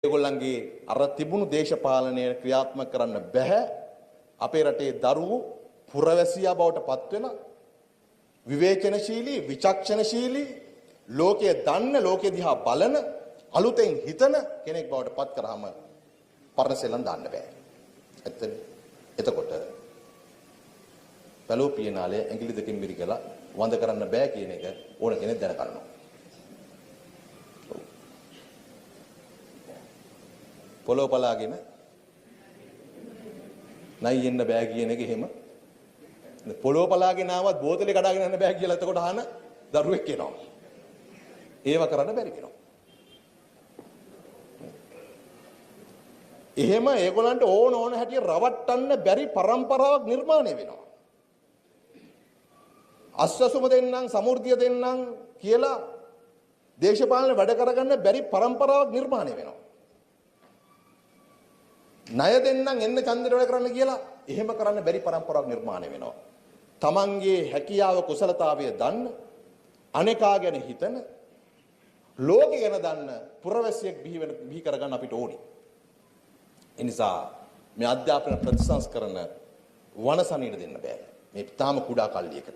ඒගොල්ලන්ගේ අර තිබුණු දේශපාලනය ක්‍රියාත්මක කරන්න බෑ. අපේ රටේ දරුවෝ පුරවැසියා බවට පත් වෙලා විවේචනශීලී විචක්ෂණශීලී ලෝකයේ දන්න ලෝකෙ දිහා බලන අලුතෙන් හිතන කෙනෙක් බවට පත් කරාම පරණසෙලන් දාන්න බෑ. ඇත්තද? එතකොට බැලෝ පියනාලේ ඇඟිලි දෙකෙන් මිරිකලා වඳ කරන්න බෑ කියන එක ඕන කෙනෙක් දැනගන්නවා. පොළොව පලාගෙන නයි එන්න බෑ කියන එක එහෙම පොළොව පලාගෙන ආවත් බෝතලේ කඩාගෙන යන්න බෑ කියලා එතකොට අහන දරුවෙක් එනවා. ඒව කරන්න බැරි වෙනවා. එහෙම ඒගොල්ලන්ට ඕන හැටිය රවට්ටන්න බැරි પરම්පරාවක් නිර්මාණය වෙනවා. අස්වැසුම දෙන්නම් සමෘද්ධිය දෙන්නම් කියලා දේශපාලන වැඩ කරගන්න බැරි પરම්පරාවක් නිර්මාණය වෙනවා. ණය දෙන්නම් එන්න ඡන්දෙට වැඩ කරන්න කියලා එහෙම කරන්න බැරි પરම්පරාවක් නිර්මාණය වෙනවා. තමන්ගේ හැකියාව කුසලතාවය දන්න අනේකා ගැන හිතන ලෝකෙ ගැන දන්න පුරවැසියෙක් බිහි කරගන්න අපිට ඕනි. ඒ නිසා මේ අධ්‍යාපන ප්‍රතිසංස්කරණ වනසනීට දෙන්න බෑ. මේ තාම කුඩා කල්ලියකට.